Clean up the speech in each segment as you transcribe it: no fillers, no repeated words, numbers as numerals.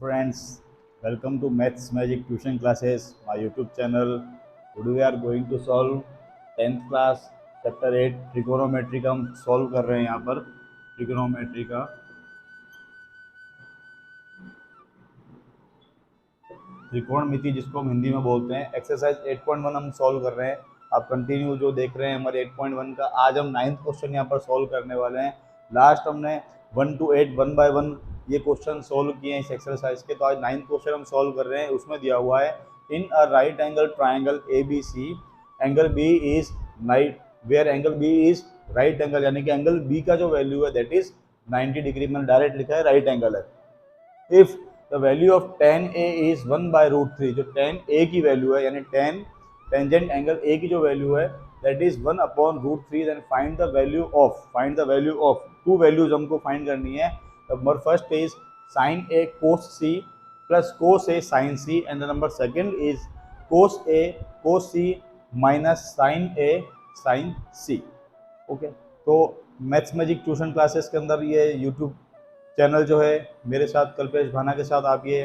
friends, welcome to Maths Magic Tuition Classes, my YouTube channel. Today we are going to solve 10th class chapter 8 trigonometry का हम solve कर रहे हैं यहाँ पर trigonometry का त्रिकोणमिति जिसको हम हिंदी में बोलते हैं। एक्सरसाइज 8.1 हम सॉल्व कर रहे हैं। आप कंटिन्यू जो देख रहे हैं हमारे 8.1 का, आज हम 9th क्वेश्चन यहाँ पर सॉल्व करने वाले हैं। लास्ट हमने 1 to 8 1 by 1 ये क्वेश्चन सॉल्व किए हैं इस एक्सरसाइज के, तो आज 9th क्वेश्चन हम सॉल्व कर रहे हैं। उसमें दिया हुआ है in a right angle triangle ABC angle B is right where angle B is right angle, यानी कि एंगल B का जो वैल्यू है दैट इज 90 डिग्री। मैंने डायरेक्ट लिखा है राइट एंगल है। If the value of tan A is 1/√3, जो tan A की वैल्यू है यानी tan टेंजेंट एंगल A की जो वैल्यू है that is 1/√3, then find the value of two values हमको फाइंड करनी है। Number first is sin A cos C plus cos A sin C, and the number second is cos A cos C minus sin A sin C। Okay, तो maths magic tuition classes के अंदर ये YouTube channel जो है मेरे साथ कल्पेश भाना के साथ आप ये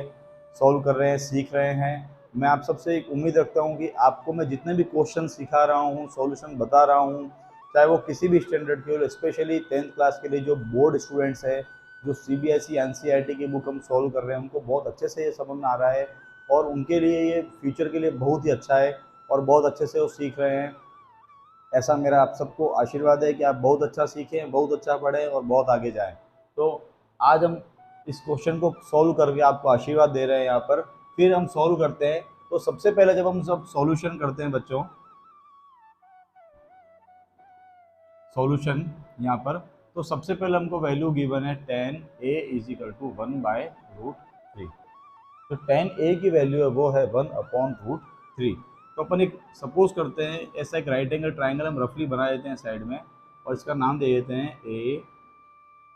सॉल्व कर रहे हैं, सीख रहे हैं। मैं आप सबसे एक उम्मीद रखता हूँ कि आपको मैं जितने भी क्वेश्चन सिखा रहा हूँ, सॉल्यूशन बता रहा हूँ, चाहे वो किसी भी स्टैंडर्ड के हो, स्पेशली 10th क्लास के लिए जो बोर्ड स्टूडेंट्स हैं, जो CBSE NCERT की बुक हम सॉल्व कर रहे हैं, उनको बहुत अच्छे से ये समझ में आ रहा है और उनके लिए ये फ्यूचर के लिए बहुत ही अच्छा है और बहुत अच्छे से वो सीख रहे हैं। ऐसा मेरा आप सबको आशीर्वाद है कि आप बहुत अच्छा सीखें, बहुत अच्छा पढ़ें और बहुत आगे जाएं। तो आज हम इस क्वेश्चन को सॉल्व करके आपको आशीर्वाद दे रहे हैं यहाँ पर। फिर हम सॉल्व करते हैं। तो सबसे पहले जब हम सब सॉल्यूशन करते हैं बच्चों, सॉल्यूशन यहाँ पर, तो सबसे पहले हमको वैल्यू गिवन है tan A is equal to 1/√3। तो tan A की वैल्यू है वो है 1/√3। तो अपन एक सपोज करते हैं, ऐसा एक राइट एंगल ट्राइंगल हम रफली बना देते हैं साइड में और इसका नाम दे देते हैं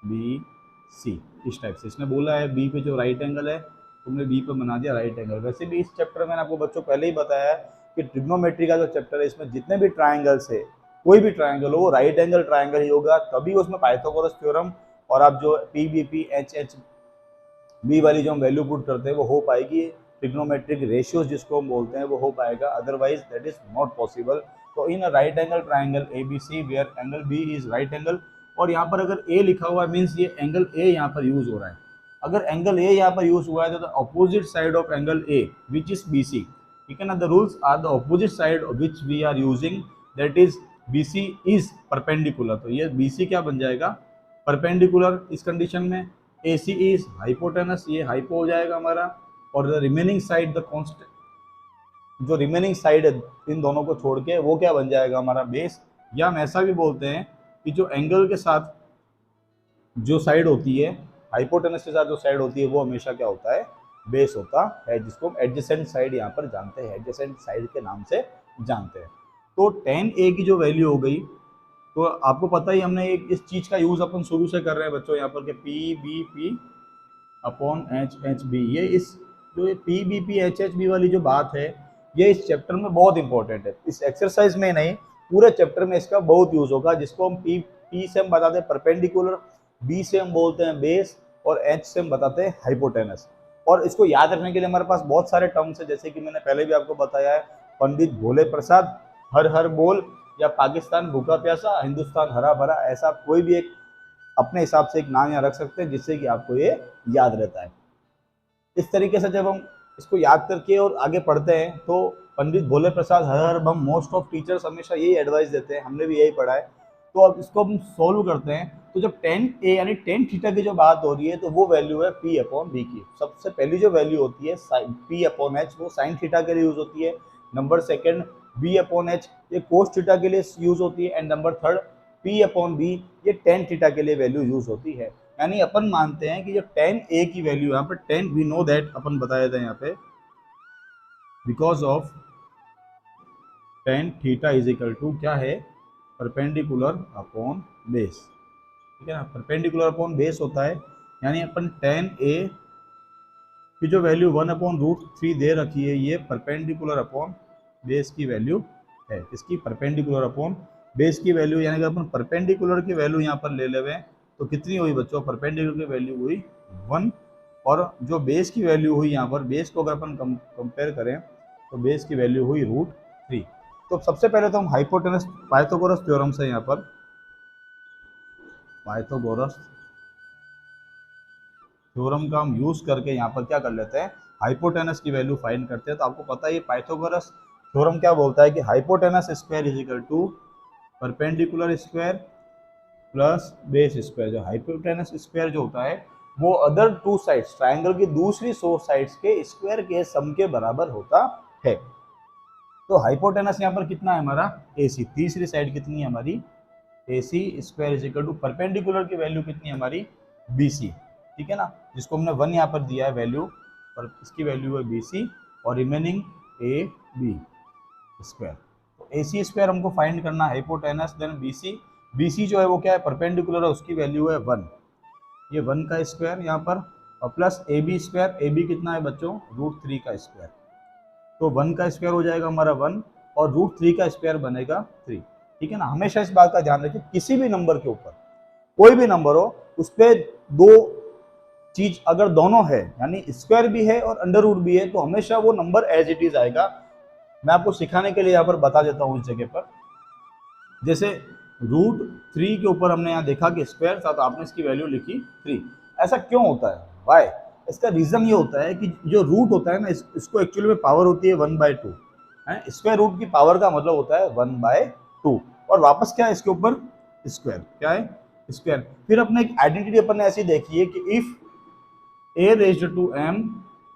ABC। इस टाइप से इसने बोला है B पे जो राइट एंगल है तुमने B पे बना दिया राइट एंगल। वैसे भी इस चैप्टर में मैंने आपको बच्चों पहले ही बताया है कि ट्रिग्नोमेट्री का जो चैप्टर है इसमें जितने भी ट्राइंगल्स है, कोई भी ट्राइंगल हो वो राइट एंगल ट्राइंगल ही होगा, तभी उसमें पाइथागोरस थ्योरम और आप जो PBP HHB वाली जो हम वैल्यू पुट करते हैं वो हो पाएगी। ट्रिग्नोमेट्रिक रेशियोज जिसको हम बोलते हैं वो हो पाएगा, otherwise that is not possible. तो in a right angle triangle ABC where angle B is right angle, और यहाँ पर अगर A लिखा हुआ है मीन्स ये एंगल A यहाँ पर यूज हो रहा है। अगर एंगल A यहाँ पर यूज हुआ है तो opposite side of angle A which is BC, ठीक है ना। The rules are the opposite side which we are using that is BC is perpendicular. तो ये BC क्या बन जाएगा, परपेंडिकुलर इस कंडीशन में। AC इज हाइपोटेनस, ये हाइपो हो जाएगा हमारा, और the remaining side the constant, जो रिमेनिंग साइड है इन दोनों को छोड़ के वो क्या बन जाएगा हमारा बेस। या हम ऐसा भी बोलते हैं कि जो एंगल के साथ जो साइड होती है, हाइपोटेनस के साथ जो साइड होती है वो हमेशा क्या होता है, बेस होता है, जिसको हम एडजेसेंट साइड यहाँ पर जानते हैं, एडजेसेंट साइड के नाम से जानते हैं। तो tan A की जो वैल्यू हो गई, तो आपको पता ही हमने एक इस चीज का यूज अपन शुरू से कर रहे हैं बच्चों यहाँ पर कि PBP अपॉन HHB। ये इस जो ये PBP HHB वाली जो बात है ये इस चैप्टर में बहुत इंपॉर्टेंट है। इस एक्सरसाइज में नहीं, पूरे चैप्टर में इसका बहुत यूज होगा, जिसको हम P से हम बताते हैं परपेंडिकुलर, B से हम बोलते हैं बेस, और H से हम बताते हैं हाइपोटेनस। और इसको याद रखने के लिए हमारे पास बहुत सारे टर्म्स है, जैसे कि मैंने पहले भी आपको बताया है, पंडित भोले प्रसाद, हर हर बोल, या पाकिस्तान भूखा प्यासा, हिंदुस्तान हरा भरा, ऐसा कोई भी एक अपने हिसाब से एक नाम यहाँ रख सकते हैं जिससे कि आपको ये याद रहता है। इस तरीके से जब हम इसको याद करके और आगे पढ़ते हैं तो पंडित भोले प्रसाद हर हर बम, मोस्ट ऑफ टीचर्स हमेशा यही एडवाइस देते हैं, हमने भी यही पढ़ा है। तो अब इसको हम सोल्व करते हैं। तो जब tan A यानी tan थीटा की जो बात हो रही है तो वो वैल्यू है P/B की। सबसे पहली जो वैल्यू होती है P/H वो साइन थीटा के लिए यूज होती है। नंबर सेकंड B/H ये कोस थीटा के लिए यूज होती है, एंड नंबर थर्ड P/B ये tan थीटा के लिए वैल्यू यूज होती है। यानी अपन मानते हैं कि जो tan A की वैल्यू यहाँ पर tan वी नो दैट अपन बताया था यहाँ पे, because of tan theta is equal to क्या है, परपेंडिकुलर अपॉन बेस, ठीक है ना। परपेंडिकुलर अपॉन बेस होता है, यानी अपन tan A की जो वैल्यू 1/√3 दे रखी है ये परपेंडिकुलर अपॉन बेस की वैल्यू है। इसकी परपेंडिकुलर अपॉन बेस की वैल्यू, यानी कि अपन परपेंडिकुलर की वैल्यू यहाँ पर ले लेवे तो कितनी हुई बच्चों, परपेंडिकुलर की वैल्यू हुई 1 और जो बेस की वैल्यू हुई यहाँ पर, बेस को अगर अपन कंपेयर करें तो बेस की वैल्यू हुई √3। तो सबसे पहले तो हम हाइपोटेनस पाइथागोरस थ्योरम से यहाँ पर पाइथागोरस थ्योरम का हम यूज करके यहाँ पर क्या कर लेते हैं, हाइपोटेनस की वैल्यू फाइंड करते हैं। तो आपको पता है ये पाइथागोरस थ्योरम क्या बोलता है कि hypotenuse square is equal to perpendicular square plus base square. जो हाइपोटेनस स्क्वायर जो होता है वो अदर टू साइड्स, ट्राइंगल की दूसरी साइड्स के स्क्वायर के सम के बराबर होता है। तो हाइपोटेनस यहाँ पर कितना है हमारा AC, तीसरी साइड कितनी है हमारी AC square is equal to perpendicular की वैल्यू कितनी है हमारी BC, ठीक है ना, जिसको हमने 1 यहाँ पर दिया है वैल्यू, और इसकी वैल्यू है BC और रिमेनिंग AB स्क्वायर। तो AC स्क्वायर हमको फाइंड करना है हाइपोटेनस, देन BC जो है वो क्या है परपेंडिकुलर है, उसकी वैल्यू है 1, ये 1 का स्क्वायर यहाँ पर, और प्लस AB स्क्वायर, AB कितना है बच्चों √3 का स्क्वायर। तो 1 का स्क्वायर हो जाएगा हमारा 1 और √3 का स्क्वायर बनेगा 3, ठीक है ना। हमेशा इस बात का ध्यान रखिए किसी भी नंबर के ऊपर, कोई भी नंबर हो, उस पर दो चीज अगर दोनों है, यानी स्क्वायर भी है और अंडर रूट भी है, तो हमेशा वो नंबर एज इट इज आएगा। मैं आपको सिखाने के लिए यहाँ पर बता देता हूँ इस जगह पर। जैसे √3 के ऊपर हमने यहाँ देखा कि स्क्वायर था, तो आपने इसकी वैल्यू लिखी 3। ऐसा क्यों होता है, वाई? इसका रीजन ये होता है कि जो रूट होता है ना, इसको एक्चुअली में पावर होती है 1/2 है। स्क्वायर रूट की पावर का मतलब होता है 1/2, और वापस क्या है इसके ऊपर स्क्वायर, क्या है स्क्वायर। फिर अपने एक आइडेंटिटी अपन ने ऐसी देखी है कि if a raised to m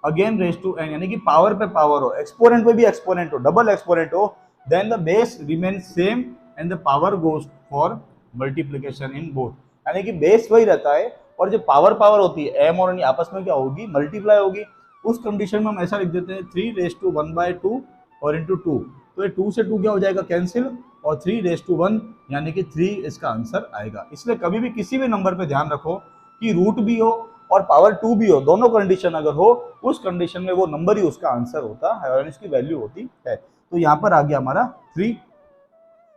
again raised to n, यानी कि पावर पे पावर हो, एक्सपोनेंट पे भी एक्सपोनेंट हो, डबल एक्सपोनेंट हो, then the base remain same and the power goes for multiplication in both. यानी कि बेस वही रहता है और जो पावर होती है m और n आपस में क्या होगी, मल्टीप्लाई होगी। उस कंडीशन में हम ऐसा लिख देते हैं 3 ⁻1/2 और इंटू 2, तो ये 2 से 2 क्या हो जाएगा कैंसिल, और 3 ⁻1 यानी कि 3 इसका आंसर आएगा। इसलिए कभी भी किसी भी नंबर पे ध्यान रखो कि रूट भी हो और पावर 2 भी हो, दोनों कंडीशन अगर हो, उस कंडीशन में वो नंबर ही उसका आंसर होता है और इसकी वैल्यू होती है। तो यहाँ पर आ गया हमारा 3,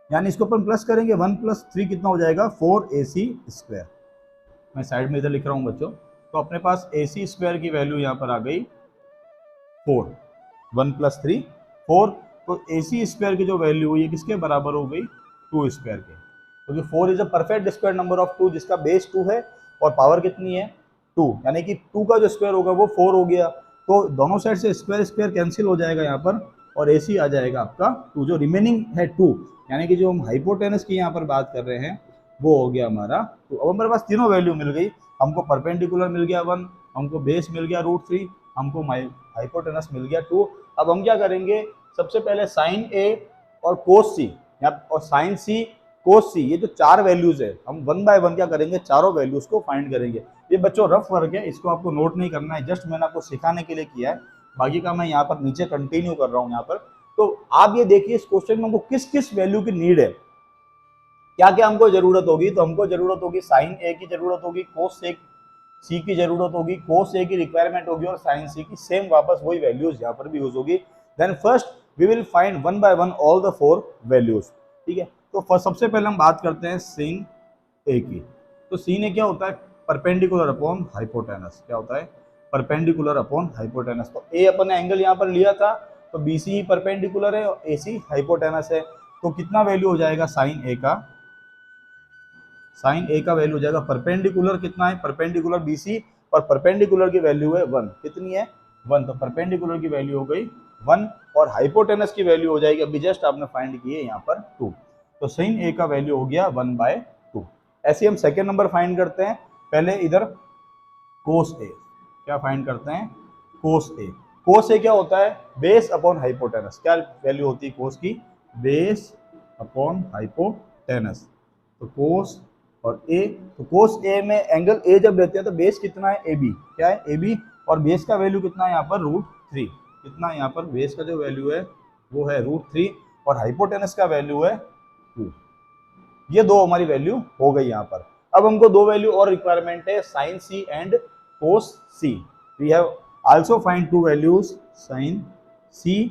यानी इसको अपन प्लस करेंगे, 1 + 3 कितना हो जाएगा 4AC स्क्वायर। मैं साइड में इधर लिख रहा हूँ बच्चों। तो अपने पास AC स्क्वायर की वैल्यू यहाँ पर आ गई 4, 1 + 3 4। तो AC स्क्वायर की जो वैल्यू हुई है किसके बराबर हो गई 2 स्क्वायर के, क्योंकि 4 is a perfect square number of 2 जिसका बेस 2 है और पावर कितनी है 2, यानी कि 2 का जो स्क्वायर होगा वो 4 हो गया। तो दोनों साइड से स्क्वायर स्क्वायर कैंसिल हो जाएगा यहाँ पर, और AC आ जाएगा आपका 2, जो रिमेनिंग है 2, यानी कि जो हम हाइपोटेनस की यहाँ पर बात कर रहे हैं वो हो गया हमारा 2। अब हमारे पास तीनों वैल्यू मिल गई, हमको परपेंडिकुलर मिल गया 1, हमको बेस मिल गया √3, हमको हाइपोटेनस मिल गया 2। अब हम क्या करेंगे, सबसे पहले साइन A और कोस C और साइन C कोस C, ये जो 4 वैल्यूज है, हम 1 बाय 1 क्या करेंगे, चारों वैल्यूज को फाइंड करेंगे। ये बच्चों रफ वर्क है, इसको आपको नोट नहीं करना है, जस्ट मैंने आपको सिखाने के लिए किया है, बाकी का मैं यहाँ पर नीचे कंटिन्यू कर रहा हूँ यहाँ पर। तो आप ये देखिए इस क्वेश्चन में हमको किस किस वैल्यू की नीड है, क्या क्या हमको जरूरत होगी। तो हमको जरूरत होगी साइन A की जरूरत होगी, कोस C की जरूरत होगी, कोस A की रिक्वायरमेंट होगी, और साइन C की सेम वापस वही वैल्यूज यहाँ पर भी यूज होगी। Then first we will find 1 by 1 all the 4 values, ठीक है। तो सबसे पहले हम बात करते हैं sin A की। तो sin A क्या होता है, परपेंडिकुलर अपॉन हाइपोटेनस। क्या होता है, परपेंडिकुलर अपॉन हाइपोटेनस। तो A अपन ने एंगल यहाँ पर लिया था, तो BC ही परपेंडिकुलर है और AC हाइपोटेनस है। तो कितना वैल्यू हो जाएगा साइन A का, साइन A का वैल्यू हो जाएगा परपेंडिकुलर कितना है, परपेंडिकुलर BC, और परपेंडिकुलर की वैल्यू है 1, कितनी है 1, तो परपेंडिकुलर की वैल्यू हो गई 1, और हाइपोटेनस की वैल्यू हो जाएगी अभी जस्ट आपने फाइंड की है यहाँ पर 2। तो साइन A का वैल्यू हो गया 1/2। ऐसे हम सेकेंड नंबर फाइंड करते हैं। पहले इधर कोस A, क्या फाइंड करते हैं कोस A। कोस A क्या होता है, बेस अपॉन हाइपोटेनस। क्या वैल्यू होती है कोस की, बेस अपॉन हाइपोटेनस। तो कोस और A, तो कोस A में एंगल A जब रहते हैं तो बेस कितना है AB, क्या है AB, और बेस का वैल्यू कितना है यहाँ पर √3, कितना है यहाँ पर बेस का जो वैल्यू है वो है √3, और हाइपोटेनस का वैल्यू है 2। ये दो हमारी वैल्यू हो गई यहाँ पर। अब हमको दो वैल्यू और रिक्वायरमेंट है, sine C and cos C। We have also find 2 values, sine C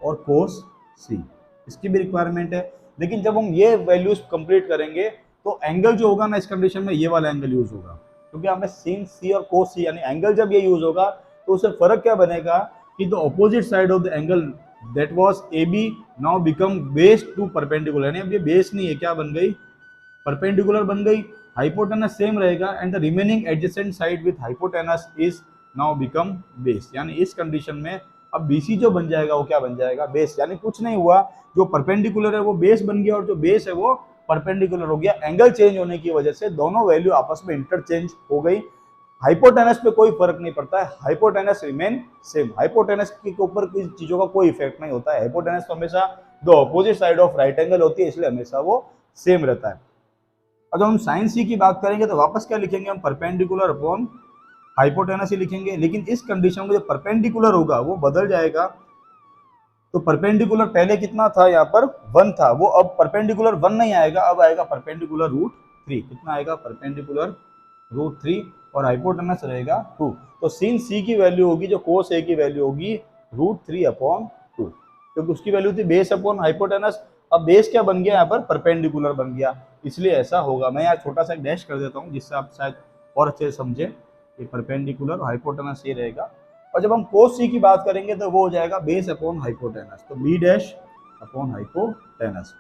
और कोस C, इसकी भी रिक्वायरमेंट है। लेकिन जब हम ये वैल्यूज कंप्लीट करेंगे तो एंगल जो होगा ना इस कंडीशन में ये वाला एंगल यूज होगा, क्योंकि हमें sin C और cos C यानी एंगल जब ये यूज होगा तो उससे फर्क क्या बनेगा कि the opposite side of the angle that was AB now become base to perpendicular, यानी अब ये बेस नहीं है, क्या बन गई, परपेंडिकुलर बन गई। हाइपोटेनस सेम रहेगा and the remaining adjacent side with hypotenuse is now become base, यानी इस कंडीशन में अब BC जो बन जाएगा वो क्या बन जाएगा, बेस। यानी कुछ नहीं हुआ, जो परपेंडिकुलर है वो बेस बन गया और जो बेस है वो परपेंडिकुलर हो गया। एंगल चेंज होने की वजह से दोनों वैल्यू आपस में इंटरचेंज हो गई। हाइपोटेनस पे कोई फर्क नहीं पड़ता है, हाइपोटेनस रिमेन सेम, हाइपोटेनस के ऊपर किसी चीजों का कोई इफेक्ट नहीं होता है। हाइपोटेनस तो हमेशा the opposite side of right angle होती है, इसलिए हमेशा वो सेम रहता है। अगर हम साइन सी की बात करेंगे तो वापस क्या लिखेंगे हम, परपेंडिकुलर अपॉन हाइपोटेनस ही लिखेंगे, लेकिन इस कंडीशन में जो परपेंडिकुलर होगा वो बदल जाएगा। तो परपेंडिकुलर पहले कितना था, यहाँ पर 1 था, वो अब परपेंडिकुलर 1 नहीं आएगा, अब आएगा परपेंडिकुलर √3। कितना आएगा, परपेंडिकुलर √3 और हाइपोटेनस रहेगा 2। तो sin C की वैल्यू होगी जो cos A की वैल्यू होगी √3/2, क्योंकि उसकी वैल्यू थी बेस अपॉन हाइपोटेनस। अब बेस क्या बन गया यहाँ पर, परपेंडिकुलर बन गया, इसलिए ऐसा होगा। मैं यहाँ छोटा सा डैश कर देता हूँ जिससे आप शायद और अच्छे से समझे। ये परपेंडिकुलर हाइपोटेनस ये रहेगा, और जब हम cos C की बात करेंगे तो वो हो जाएगा बेस अपॉन हाइपोटेनस, तो B dash upon hypotenuse.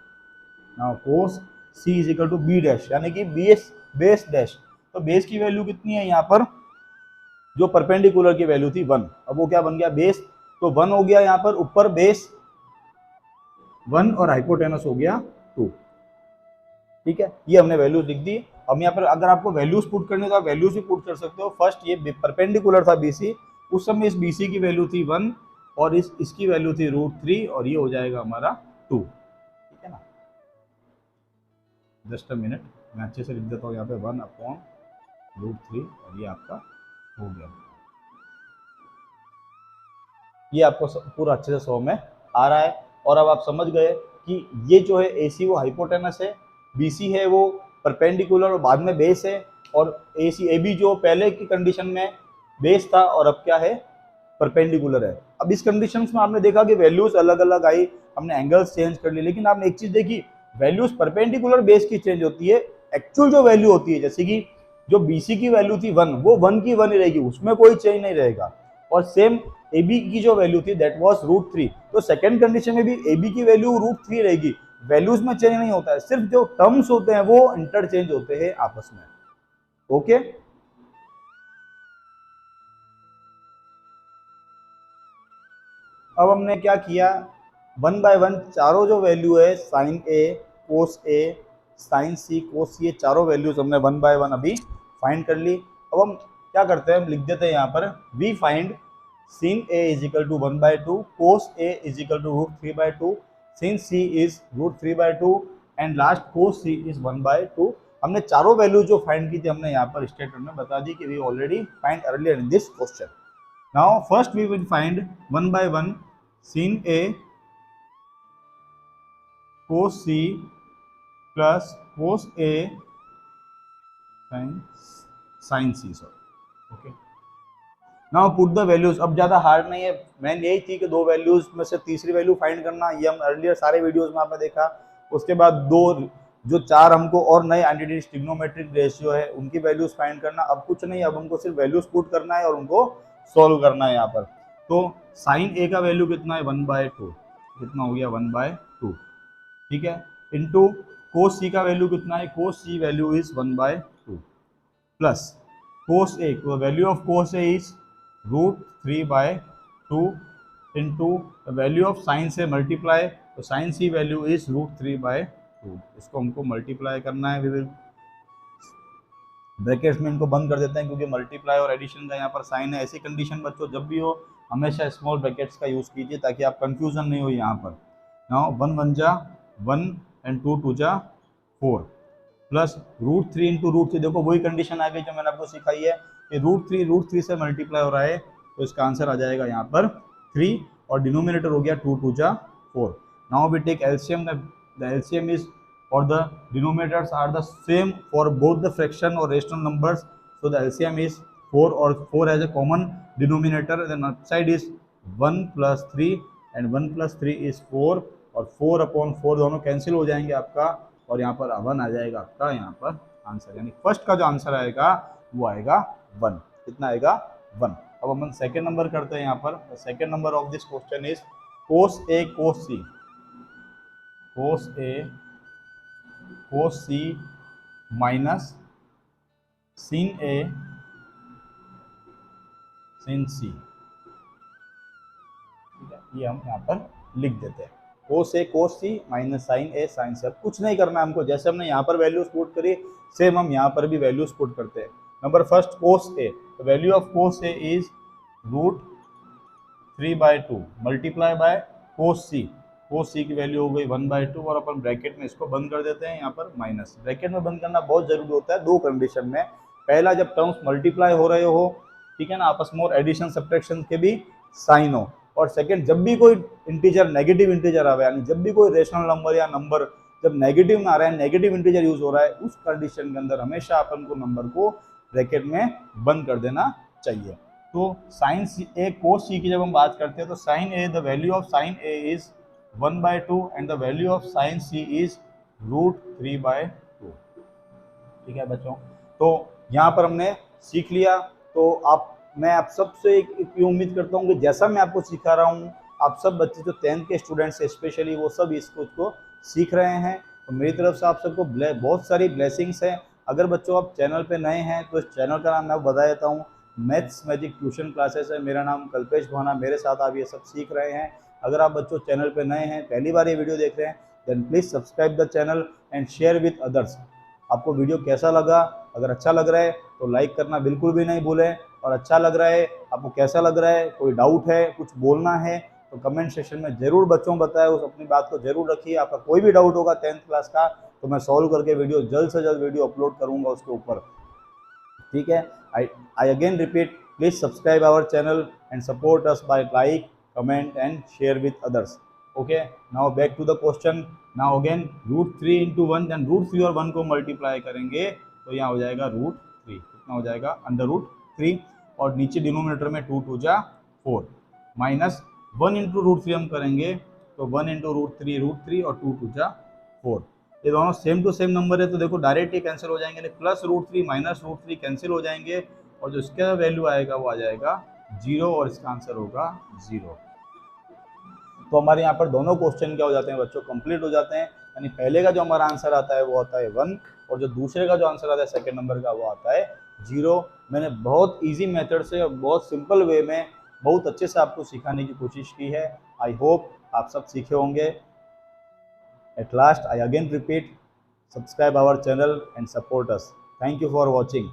Now cos C is equal to B dash, यानी कि बेस डैश। तो बेस की वैल्यू कितनी है यहाँ पर, जो परपेंडिकुलर की वैल्यू थी 1, अब वो क्या बन गया, बेस, तो 1 हो गया यहाँ पर, ऊपर बेस 1 और हाइपोटेनस हो गया 2। ठीक है, ये हमने वैल्यू लिख दी। अब यहाँ पर अगर आपको वैल्यूज पुट करनी हो तो आप वैल्यूज भी पुट कर सकते हो। फर्स्ट ये परपेंडिकुलर था BC, उस समय इस BC की वैल्यू थी 1 और इसकी वैल्यू थी √3 और ये हो जाएगा हमारा 2। ठीक है ना, जस्ट अ मिनट, मैं अच्छे से लिख देता हूँ यहाँ पे 1/√3 और ये आपका हो गया। ये आपको पूरा अच्छे से 100 में आ रहा है। और अब आप समझ गए कि ये जो है AC वो हाइपोटेनस है, BC है वो परपेंडिकुलर और बाद में बेस है, और AB जो पहले की कंडीशन में बेस था और अब क्या है, परपेंडिकुलर है। अब इस कंडीशंस में आपने देखा कि वैल्यूज अलग अलग आई, हमने एंगल्स चेंज कर लिए, लेकिन आपने एक चीज देखी, वैल्यूज परपेंडिकुलर बेस की चेंज होती है, एक्चुअल जो वैल्यू होती है, जैसे कि जो BC की वैल्यू थी 1, वो 1 की 1 ही रहेगी, उसमें कोई चेंज नहीं रहेगा। और सेम AB की जो वैल्यू थी दैट वाज √3, तो सेकंड कंडीशन में भी AB की वैल्यू √3 रहेगी, वैल्यूज में चेंज नहीं होता है, सिर्फ जो टर्म्स होते हैं वो इंटरचेंज होते हैं आपस में। ओके, अब हमने क्या किया, 1 बाय 1 चारों जो वैल्यू है sin A, cos A, sin C, cos C, ये चारों वैल्यूज हमने 1 बाय 1 अभी फाइंड कर ली। अब हम क्या करते हैं, हम लिख देते हैं यहाँ पर we find sin A is equal to 1/2, cos A is equal to √3/2, sin C is √3/2 and last cos C is 1/2। हमने चारों वैल्यू जो फाइंड की थी हमने यहाँ पर स्टेटमेंट में बता दी कि we already find earlier in this question. Now first we will find 1 by 1 sin A cos C plus cos A sin C, sorry। Okay, now put the values। अब ज़्यादा हार्ड नहीं है, मैन यही थी कि दो वैल्यूज में से तीसरी वैल्यू फाइंड करना, ये हम अर्लियर सारे वीडियोस में आपने देखा। उसके बाद दो जो चार हमको और नए एंटिटीज ट्रिग्नोमेट्रिक रेशियो है उनकी वैल्यूज फाइंड करना। अब कुछ नहीं, अब हमको सिर्फ वैल्यूज पुट करना है और उनको सॉल्व करना है यहाँ पर। तो साइन ए का वैल्यू कितना है, 1/2, कितना हो गया 1/2, ठीक है, इनटू कोस सी का वैल्यू कितना है, cos C value is 1/2 plus cos A, value of cos A is √3/2 into value of sine से मल्टीप्लाई, तो साइन सी वैल्यू इज √3/2। इसको हमको मल्टीप्लाई करना है, वी विल ब्रैकेट्स में इनको बंद कर देते हैं क्योंकि मल्टीप्लाई और एडिशन का यहाँ पर साइन है। ऐसी कंडीशन बच्चों जब भी हो हमेशा स्मॉल ब्रैकेट्स का यूज़ कीजिए ताकि आप कंफ्यूजन नहीं हो यहाँ पर। नाउ 1 1 जा 1 एंड 2 2 जा 4 प्लस √3 इंटू √3, देखो वही कंडीशन आ गई जो मैंने आपको सिखाई है कि √3 से मल्टीप्लाई हो रहा है, तो इसका आंसर आ जाएगा यहाँ पर 3 और डिनोमिनेटर हो गया 2 2 जा 4। Now we take LCM, the LCM is or the denominators are the same for both the fraction or rational numbers, so the LCM is 4 or 4 has a common denominator, then upside is 1 plus 3 and 1 plus 3 is 4 और 4/4 दोनों cancel हो जाएंगे आपका और यहाँ पर 1 आ जाएगा आपका यहाँ पर आंसर। यानी फर्स्ट का जो आंसर आएगा वो आएगा 1। कितना आएगा 1। अब अपन सेकेंड नंबर करते हैं यहाँ पर। Second number of this question is cos A cos C, cos A cos C minus sin A sin C। ठीक है, ये हम यहाँ पर लिख देते हैं। cos A cos C minus sin A sin C। अब कुछ नहीं करना है हमको, जैसे हमने यहाँ पर वैल्यूज पुट करी सेम हम यहाँ पर भी वैल्यूज पुट करते हैं। Number first cos A, the value of cos A is √3/2 multiply by cos C। cos C की वैल्यू हो गई 1/2 और अपन ब्रैकेट में इसको बंद कर देते हैं यहाँ पर माइनस। ब्रैकेट में बंद करना बहुत जरूरी होता है दो कंडीशन में। पहला, जब टर्म्स मल्टीप्लाई हो रहे हो, ठीक है ना, आपस में, और एडिशन सब्ट्रैक्शन के भी साइन हो। और सेकंड, जब भी कोई इंटीजर नेगेटिव इंटीजर आ रहा है, यानी जब भी कोई रेशनल नंबर या नंबर जब नेगेटिव में आ रहा है, नेगेटिव इंटीजर यूज हो रहा है, उस कंडीशन के अंदर हमेशा अपन को नंबर को ब्रैकेट में बंद कर देना चाहिए। तो साइन ए कोस सी की जब हम बात करते हैं तो sine A, the value of sine A is 1/2 and the value of sine C is √3/2। ठीक है बच्चों, तो यहाँ पर हमने सीख लिया। तो मैं आप सबसे एक उम्मीद करता हूँ कि जैसा मैं आपको सिखा रहा हूँ, आप सब बच्चे जो 10th के स्टूडेंट्स हैं स्पेशली, वो सब इसको सीख रहे हैं। तो मेरी तरफ से आप सबको बहुत सारी ब्लेसिंग्स हैं। अगर बच्चों आप चैनल पे नए हैं तो इस चैनल का नाम मैं आपको बता देता हूँ, मैथ्स मैजिक ट्यूशन क्लासेस है। मेरा नाम कल्पेश भाना, मेरे साथ आप ये सब सीख रहे हैं। अगर आप बच्चों चैनल पे नए हैं, पहली बार ये वीडियो देख रहे हैं, then please subscribe the channel and share with others. आपको वीडियो कैसा लगा? अगर अच्छा लग रहा है तो लाइक करना बिल्कुल भी नहीं भूलें। और अच्छा लग रहा है, आपको कैसा लग रहा है, कोई डाउट है, कुछ बोलना है, तो कमेंट सेक्शन में जरूर बच्चों बताएं, उस अपनी बात को जरूर रखिए। आपका कोई भी डाउट होगा 10th क्लास का तो मैं सॉल्व करके वीडियो जल्द से जल्द वीडियो अपलोड करूंगा उसके ऊपर। ठीक है, I again repeat, please subscribe our channel and support us by like, comment and share with others. Okay, now back to the question. Now again √3 × 1, then √3 और 1 को मल्टीप्लाई करेंगे तो यहाँ हो जाएगा √3। कितना हो जाएगा? √3, और नीचे डिनोमिनेटर में 2 2 जा 4, माइनस 1 × √3 हम करेंगे तो 1 × √3 और 2 2 जा 4। ये दोनों सेम टू सेम नंबर है तो देखो डायरेक्ट ही कैंसिल हो जाएंगे, प्लस √3 माइनस √3 कैंसिल हो जाएंगे, और जो इसका वैल्यू आएगा वो आ जाएगा 0 और इसका आंसर होगा 0। तो हमारे यहाँ पर दोनों क्वेश्चन क्या हो जाते हैं बच्चों? कंप्लीट हो जाते हैं। यानी पहले का जो हमारा आंसर आता है वो आता है 1, और जो दूसरे का जो आंसर आता है सेकंड नंबर का वो आता है 0। मैंने बहुत इजी मेथड से और बहुत सिंपल वे में बहुत अच्छे से आपको सिखाने की कोशिश की है। आई होप आप सब सीखे होंगे। At last I again repeat, subscribe our channel and support us. Thank you for watching.